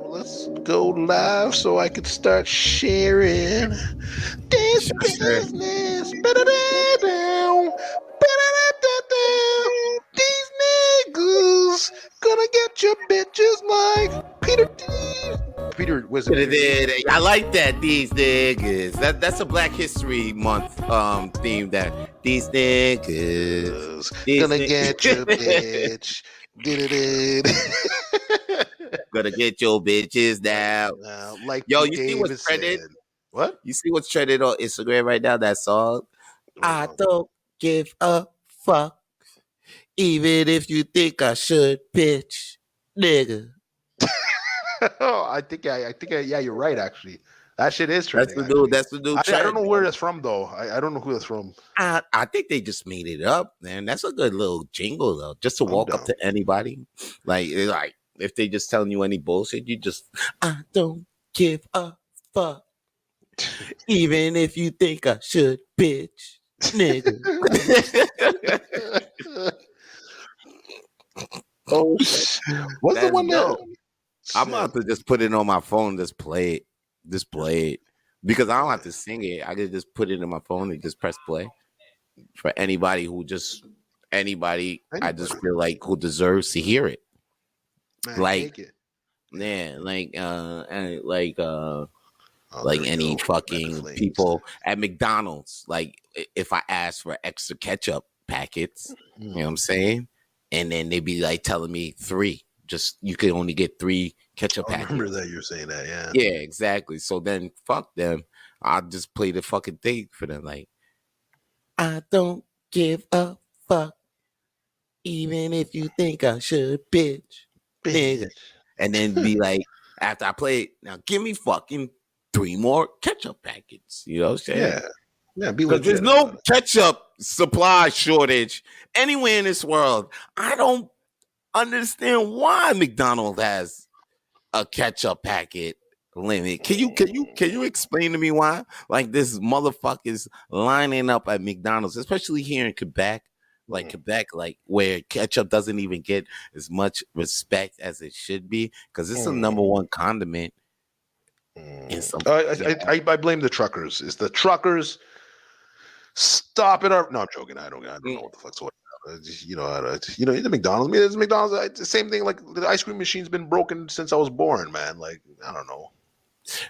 let's go live so I can start sharing this Sure. business. These niggas gonna get your bitches like Peter D. Peter was it Peter D? I like that. These niggas. That's a Black History Month theme. That these niggas. Gonna get your bitch. Gonna get your bitches now. Like Yo, Pete you see what's Davis trending? said. What? You see what's trending on Instagram right now? That song. I No. don't give a fuck, even if you think I should, bitch, nigga. I think, yeah, you're right. Actually, that shit is trending. That's the new trend. I don't know where that's from though. I don't know who that's from. I think they just made it up, man. That's a good little jingle though, just to walk up to anybody. Like if they just telling you any bullshit, you just I don't give a fuck, even if you think I should, bitch, nigga. Oh, what's the one that? I'm about to just put it on my phone, just play it, because I don't have to sing it. I can just put it in my phone and just press play for anybody. I just feel like who deserves to hear it. Man, like, it. Yeah, like any fucking people at McDonald's. Like if I ask for extra ketchup packets, you know what I'm saying, and then they be like telling me 3. Just you can only get 3 ketchup packets. I remember that you're saying that, yeah. Yeah, exactly. So then fuck them. I'll just play the fucking thing for them. Like, I don't give a fuck, even if you think I should, bitch. Nigga. And then be like, after I play it, now give me fucking 3 more ketchup packets. You know what I'm saying? Yeah, because there's no ketchup supply shortage anywhere in this world. I don't understand why McDonald's has a ketchup packet limit. Can you explain to me why? Like this motherfuckers lining up at McDonald's, especially here in Quebec, Quebec, like where ketchup doesn't even get as much respect as it should be, because it's the number 1 condiment. In some, I blame the truckers. It's the truckers. Stop it! No, I'm joking. I don't know what the fuck's going on. The McDonald's. It's McDonald's. The same thing. Like the ice cream machine's been broken since I was born, man. Like I don't know.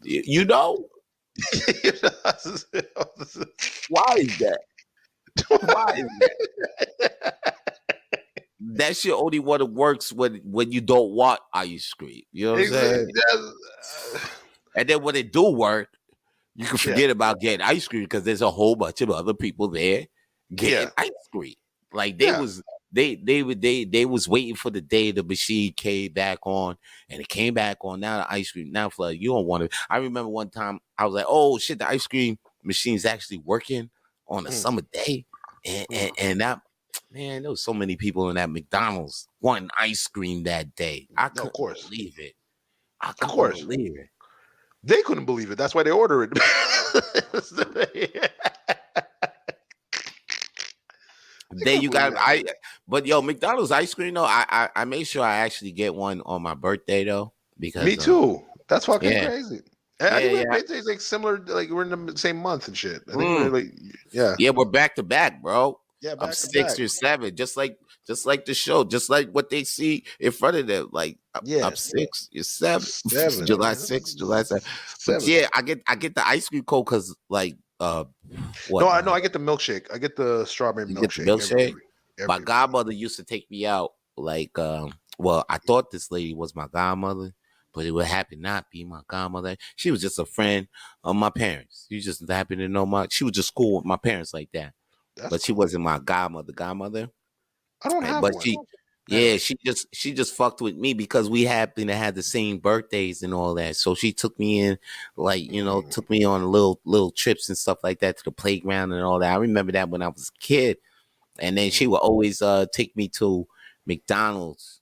You know, why is that? Why is that? That shit only works when you don't want ice cream. You know what I'm saying? And then when it do work, you can forget about getting ice cream because there's a whole bunch of other people there getting ice cream. Like they was waiting for the day the machine came back on, and it came back on. Now the ice cream, now for you don't want it. I remember one time I was like, oh shit, the ice cream machine's actually working on a summer day, and that, man, there was so many people in that McDonald's wanting ice cream that day. I couldn't believe it. I couldn't believe it. They couldn't believe it. That's why they ordered it. But yo, McDonald's ice cream though, I made sure I actually get one on my birthday though, because me too. That's fucking crazy. I think my birthday's like similar, like we're in the same month and shit. I think we're like, we're back to back, bro. Yeah, back 6 or 7, just like the show, just like what they see in front of them. Like up 6, you're 7. July 6th, July 7th. But yeah, I get the ice cream code because like what? No, I get the milkshake. I get the strawberry milkshake. Every my godmother used to take me out. Like, well, I thought this lady was my godmother, but it would happen not be my godmother. She was just a friend of my parents. She just happened to know she was just cool with my parents like that. But she wasn't my godmother. I don't have one. She just fucked with me because we happened to have the same birthdays and all that. So she took me in, like, took me on little trips and stuff like that to the playground and all that. I remember that when I was a kid. And then she would always take me to McDonald's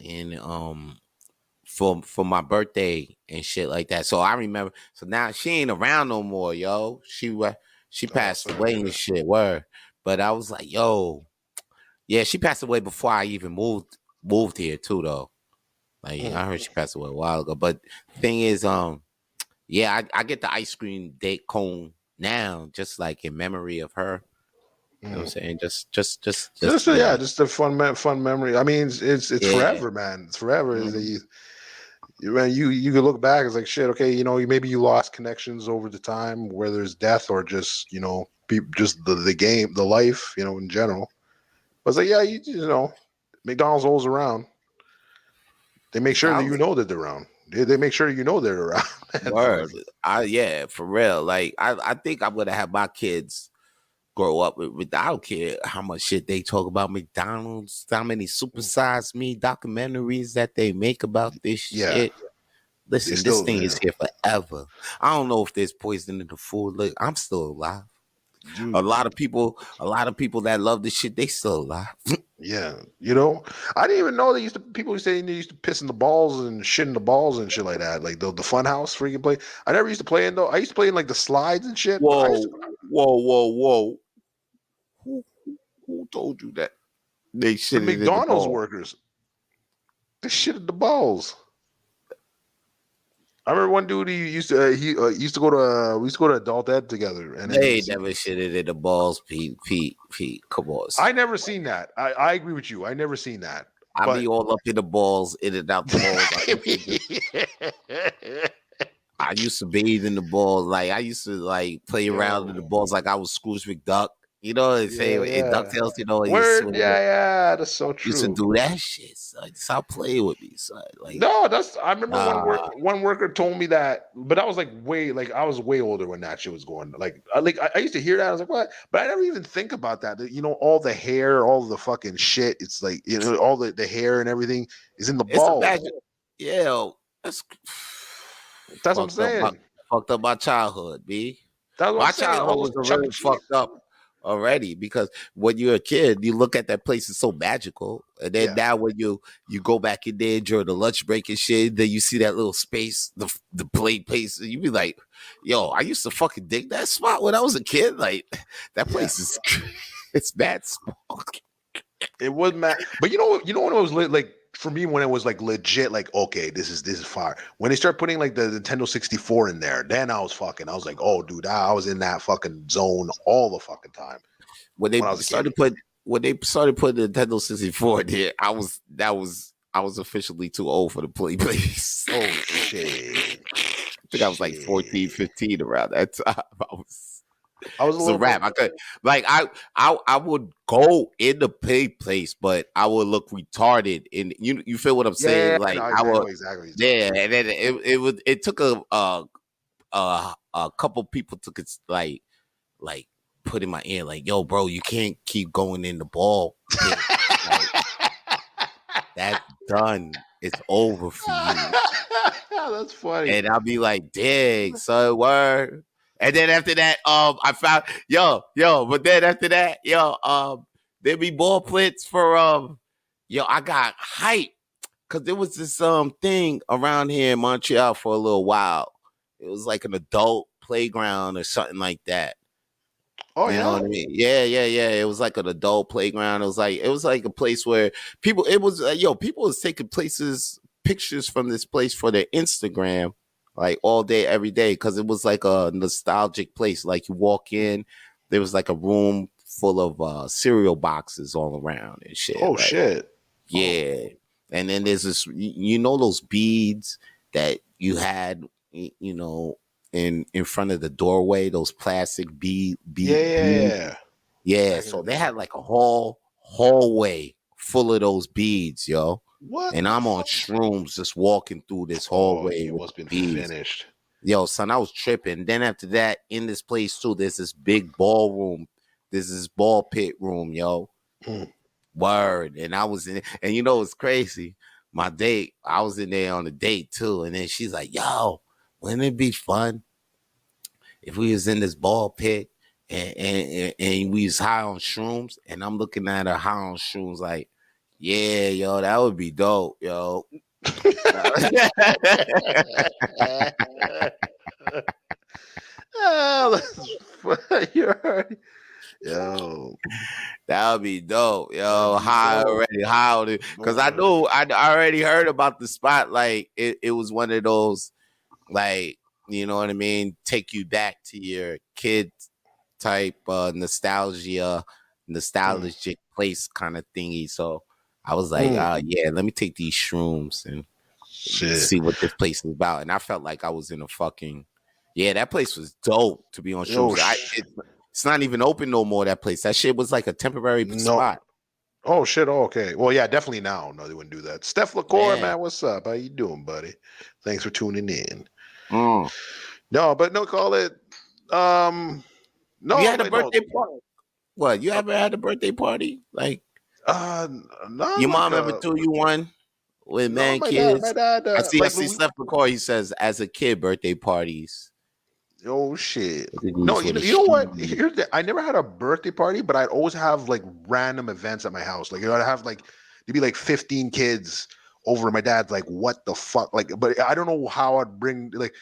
and for my birthday and shit like that. So I remember. So now she ain't around no more, yo. She passed away and shit. Word. But I was like, yo, yeah, she passed away before I even moved here too, though. Like I heard she passed away a while ago. But thing is, yeah, I get the ice cream date cone now, just like in memory of her. You know what I'm saying? Just yeah. Just a fun memory. I mean, it's forever, man. It's forever. Man, you could look back. It's like shit. Okay, maybe you lost connections over the time, whether it's death or just just the game, the life, in general. But it's like, yeah, McDonald's always around. They make sure that they're around. They make sure they're around. Word. Yeah, for real. Like I think I'm gonna have my kids grow up with I don't care how much shit they talk about McDonald's, how many supersized me documentaries that they make about this shit. Listen, this thing is here forever. I don't know if there's poison in the food. Look, I'm still alive. Dude. A lot of people that love this shit, they still alive. Yeah, I didn't even know people used to piss in the balls and shit in the balls and shit like that. Like the fun house freaking play. I never used to play in though. I used to play in like the slides and shit. Whoa. Who told you that? They shit the McDonald's workers. They shit in the balls. I remember one dude. He used to go to we used to go to adult ed together, and they never shitted in the balls. Pete, come on. I never seen that. I agree with you. I never seen that. I be all up in the balls, in and out the balls. I used to bathe in the balls. Like I used to like play around in the balls like I was Scrooge McDuck. You know what I'm saying? In DuckTales, Word, that's so true. Used to do that shit, son. Stop playing with me, son. Like, no, I remember one worker told me that, but I was I was way older when that shit was going. I used to hear that. I was like, what? But I never even think about that. All the hair, all the fucking shit. It's like, all the hair and everything is in the balls. Yeah, that's what I'm saying. Fucked up my childhood, B. My childhood was already fucked up already, because when you're a kid, you look at that place, it's so magical, and then now when you go back in there during the lunch break and shit, then you see that little space, the play place, and you be like, yo, I used to fucking dig that spot when I was a kid. Like that place is it's mad small. It was mad, but you know when it was like for me, when it was like legit, like, okay, this is fire. When they start putting like the Nintendo 64 in there, then I was like, oh, dude, I was in that fucking zone all the fucking time. When they started putting the Nintendo 64 there, I was officially too old for the place. Oh shit. I think I was like 14, 15 around that time. I was a rap. I could I would go in the play place, but I would look retarded. And you feel what I'm saying? Yeah, like no, I would exactly. Yeah, and then it took a couple people took it like put in my ear like, yo, bro, you can't keep going in the ball. That's done. It's over for you. That's funny. And I'll be like, dang, son, word. And then after that, I found but then after that, there be ball plates for I got hyped because there was this thing around here in Montreal for a little while. It was like an adult playground or something like that. Oh, you know what I mean? Yeah. It was like an adult playground. It was like a place where people was taking pictures from this place for their Instagram. Like all day, every day, because it was like a nostalgic place. Like you walk in, there was like a room full of cereal boxes all around and shit. Oh, shit. Yeah. And then there's this, those beads that you had, in front of the doorway, those plastic beads. Yeah. So they had like a whole hallway full of those beads, yo. What? And I'm on shrooms just walking through this hallway. You must have been finished. Yo, son, I was tripping. Then after that, in this place too, there's this big ballroom. There's this ball pit room, yo. Word. And I was in it. And it's crazy. My date, I was in there on a date too. And then she's like, yo, wouldn't it be fun if we was in this ball pit and we was high on shrooms? And I'm looking at her high on shrooms like, yeah, yo, that would be dope, yo. Oh, that's funny. Yo, that would be dope, yo. High already, because I knew I already heard about the spot. Like it was one of those, like, you know what I mean, take you back to your kid type nostalgic place kind of thingy. So I was like, yeah, let me take these shrooms and see what this place is about. And I felt like I was in a fucking, that place was dope to be on shrooms. It's not even open no more, that place. That shit was like a temporary spot. Oh shit. Oh, okay. Well, yeah, definitely now. No, they wouldn't do that. Steph LaCour, man, what's up? How you doing, buddy? Thanks for tuning in. No, but no, call it. No, you had a birthday party. What? You ever had a birthday party? Like, your mom ever threw you one with kids? My dad. I see Steph LaCour. He says, as a kid, birthday parties. Oh shit! No, you know what? I never had a birthday party, but I'd always have like random events at my house. Like, I'd have like there'd be like 15 kids over. My dad's like, "What the fuck?" Like, but I don't know how I'd bring like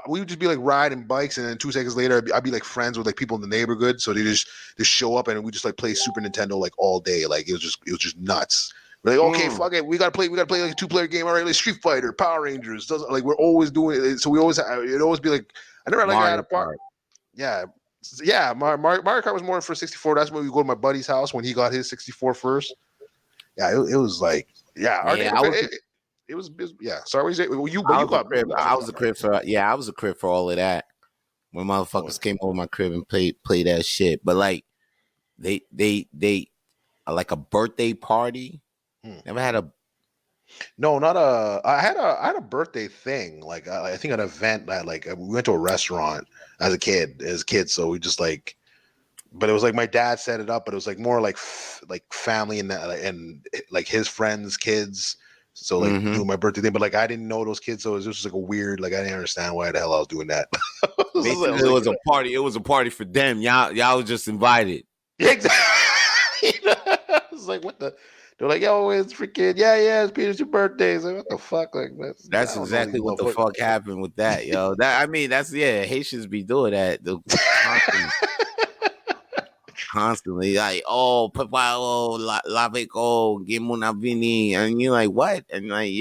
we would just be like riding bikes, and then 2 seconds later, I'd be like friends with like people in the neighborhood. So they just show up, and we just like play Super Nintendo like all day. Like it was just nuts. We're like, okay, fuck it, we gotta play like a 2-player game. All right, like Street Fighter, Power Rangers. Like we're always doing it. So we always it'd always be like. I never like had a part. Yeah. Mario Kart was more for 64. That's when we go to my buddy's house when he got his 64 first. Yeah, it was like, it was yeah. Sorry, what you say? Well, I was a crib for all of that. When motherfuckers came over my crib and play that shit. But like, they like a birthday party. Never had a. No, not a. I had a birthday thing. Like I think an event that like we went to a restaurant as kids. So we just like, but it was like my dad set it up. But it was like more like family and like his friends' kids. So like doing my birthday thing. But like I didn't know those kids, so it was just like a weird. Like I didn't understand why the hell I was doing that. Basically, it was a party. It was a party for them. Y'all was just invited. Exactly. I was like, what the. They're like, yo, it's freaking, it's Peter's birthday. It's like, what the fuck? Like that's exactly what the fuck happened with that, yo. Haitians be doing that constantly. Like, oh, papa, laveco, gimunavini, and you're like, what? And like,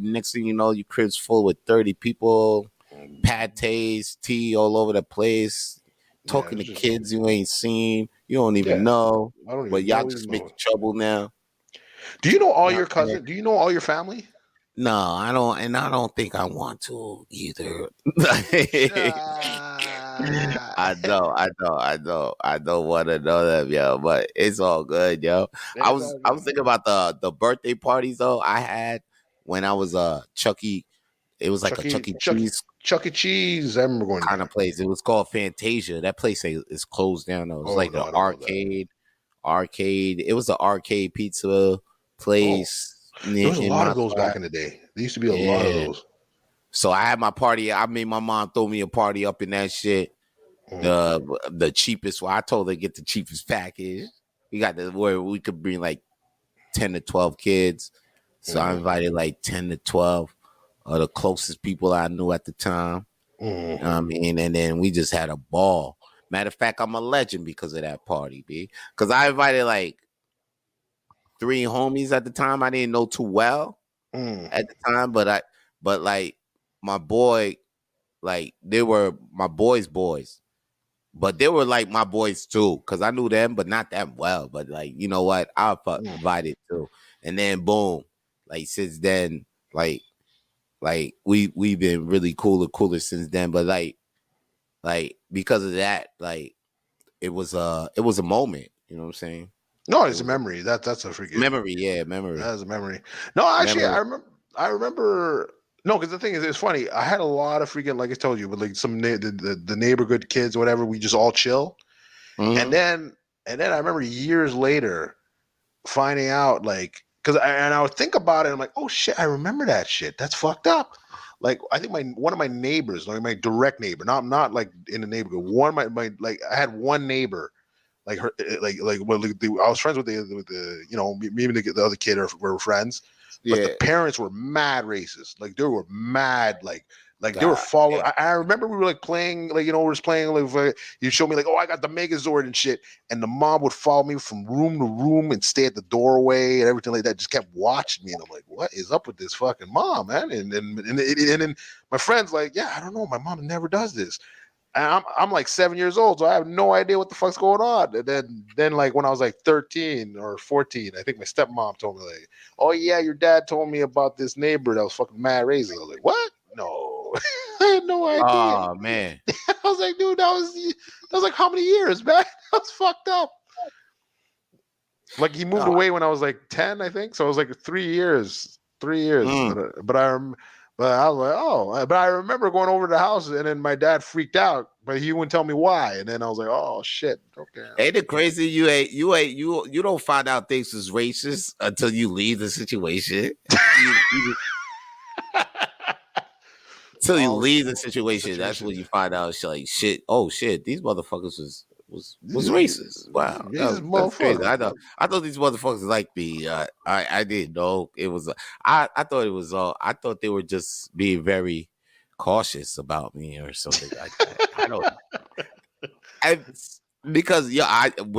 next thing you know, your crib's full with 30 people, pates, tea all over the place, talking to kids you ain't seen, you don't even know, but y'all just making trouble now. Do you know all your cousins? Do you know all your family? No, I don't, and I don't think I want to either. I don't want to know them, yo. But it's all good, yo. I was thinking about the birthday parties though I had when I was Chucky. It was like a Chuck E. Cheese. Chuck E. Cheese. I remember going kind of place. It was called Fantasia. That place is closed down though. It was an arcade. It was an arcade pizza place. There was a lot of those back in the day. There used to be a lot of those. So I had my party. I made my mom throw me a party up in that shit. The cheapest one. I told her to get the cheapest package. We got where we could bring like 10 to 12 kids. So I invited like 10 to 12 of the closest people I knew at the time. You know what I mean? And then we just had a ball. Matter of fact, I'm a legend because of that party, B. Because I invited like 3 homies at the time I didn't know too well at the time, but like my boy, like they were my boys, but they were like my boys too, because I knew them, but not that well. But like, you know what? I invited too, and then boom, like since then, like we've been really cooler since then. But like because of that, like it was a moment. You know what I'm saying? No, it's a memory. That's a freaking memory. Yeah, memory. That's a memory. No, actually, I remember. No, because the thing is, it's funny. I had a lot of freaking, like I told you, but like some the neighborhood kids or whatever. We just all chill, and then I remember years later finding out like because I would think about it. I'm like, oh shit, I remember that shit. That's fucked up. Like I think one of my neighbors, like my direct neighbor, not like in the neighborhood. One of my like I had one neighbor. Like her, I was friends with the me and the other kid were friends, but the parents were mad racist. Like they were mad, like they were following. I remember we were like playing, like, you know, we were just playing, like you showed me like, oh, I got the Megazord and shit, and the mom would follow me from room to room and stay at the doorway and everything like that. Just kept watching me, and I'm like, what is up with this fucking mom, man? And then my friends like, yeah, I don't know, my mom never does this. And I'm like 7 years old, so I have no idea what the fuck's going on. And then like when I was like 13 or 14, I think my stepmom told me like, oh yeah, your dad told me about this neighbor that was fucking mad racist. I was like, what? No, I had no idea. Oh man, I was like, dude, that was like how many years, man? That was fucked up. Like he moved away when I was like 10, I think. So it was like 3 years. 3 years. But I was like, oh, but I remember going over to the house and then my dad freaked out, but he wouldn't tell me why. And then I was like, oh shit, okay. Ain't it crazy? You don't find out things is racist until you leave the situation. Until you leave the situation, that's when you find out. Like shit. Oh shit, these motherfuckers was racist. Wow, that's crazy. I thought these motherfuckers liked me. I didn't know it was. I thought it was. I thought they were just being very cautious about me or something like that. I don't. Because I didn't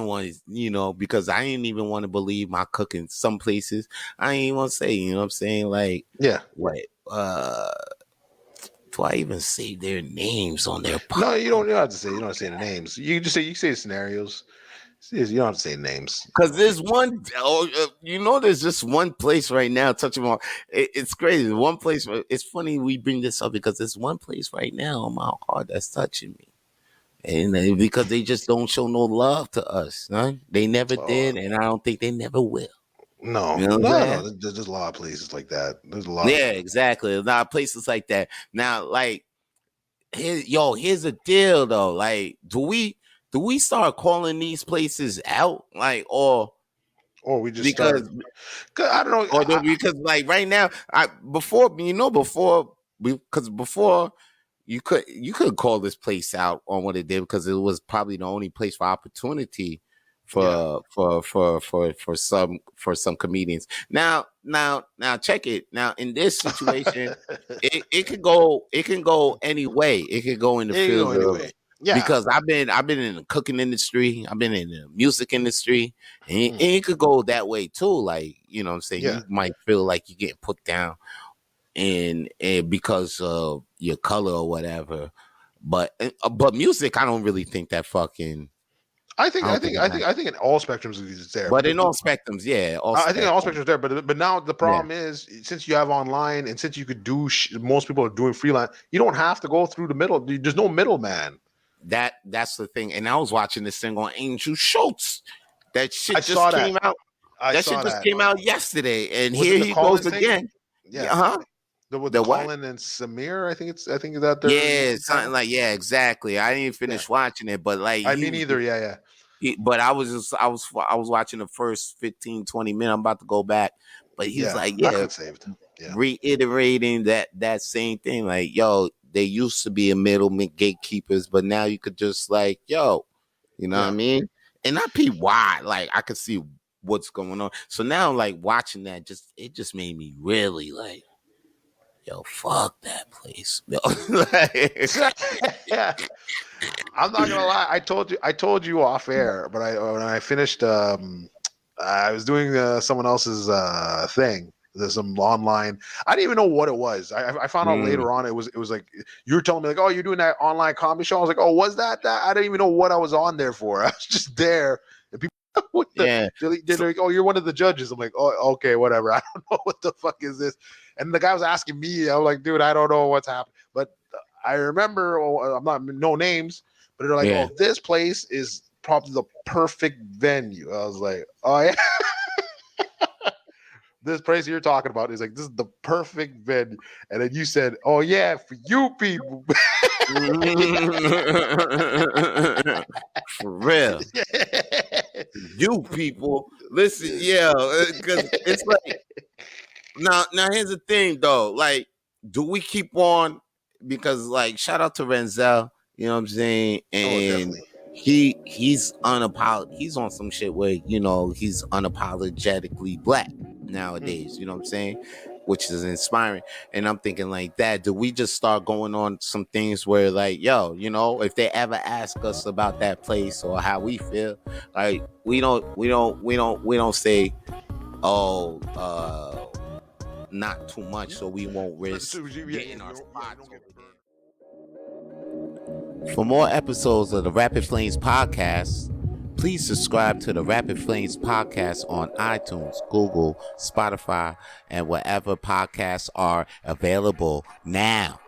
want to, you know, because I didn't even want to believe my cooking. Some places I ain't want to say, you know what I'm saying? Like, what? Do I even say their names on their podcast? No, you don't have to say. You don't have to say the names. You just say the scenarios. You don't have to say names. Because there's one, there's just one place right now touching on. It's crazy. One place. It's funny we bring this up because there's one place right now on my heart that's touching me, and because they just don't show no love to us. Huh? They never did, and I don't think they never will. No, you know no. There's a lot of places like that. There's a lot. Yeah, exactly. A lot of places like that. Now, like, here's the deal though. Like, do we start calling these places out, like, or we just because I don't know, or because like right now, before you could call this place out on what it did because it was probably the only place for opportunity for some comedians. Now check it. Now in this situation, it can go any way. It could go in the field of, because I've been in the cooking industry, I've been in the music industry, and it could go that way too. Like, you know what I'm saying? You might feel like you're getting put down and because of your color or whatever. But music, I don't really think that fucking. I think in all spectrums it's there. But in all spectrums, I think in all spectrums there. But now the problem is, since you have online and since you could do, most people are doing freelance. You don't have to go through the middle. There's no middleman. That's the thing. And I was watching this thing on Angel Schultz. That shit just came out. That shit just came out yesterday, and here he goes again. Yeah. The Colin and Samir, I think that they're something like exactly. I didn't finish watching it, but like I mean either, but I was watching the first 15, 20 minutes. I'm about to go back, but he's like, reiterating that same thing. Like, yo, they used to be a middleman gatekeepers, but now you could just like, yo, you know what I mean? And I peep why. Like, I could see what's going on. So now, like, watching that, it just made me really like, yo, fuck that place. I'm not gonna lie. I told you off air, but when I finished, I was doing someone else's thing. There's some online. I didn't even know what it was. I found out later on. It was like you were telling me like, oh, you're doing that online comedy show. I was like, oh, was that? I didn't even know what I was on there for. I was just there, and people. They're like, oh, you're one of the judges. I'm like, oh, okay, whatever. I don't know what the fuck is this. And the guy was asking me. I was like, dude, I don't know what's happening. But I remember, I'm not no names, but they're like, oh, this place is probably the perfect venue. I was like, oh yeah. This place you're talking about is like, this is the perfect venue. And then you said, oh yeah, for you people. For real. You people. Listen, because it's like, now here's the thing though. Like, do we keep on? Because like, shout out to Renzel, you know what I'm saying? And he's on some shit where, you know, he's unapologetically black nowadays, you know what I'm saying, which is inspiring. And I'm thinking like that, do we just start going on some things where like, yo, you know, if they ever ask us about that place or how we feel, like we don't say, oh, not too much, so we won't risk getting our spots over there. For more episodes of the Rapid Flames podcast, please subscribe to the Rapid Flames podcast on iTunes, Google, Spotify, and wherever podcasts are available now.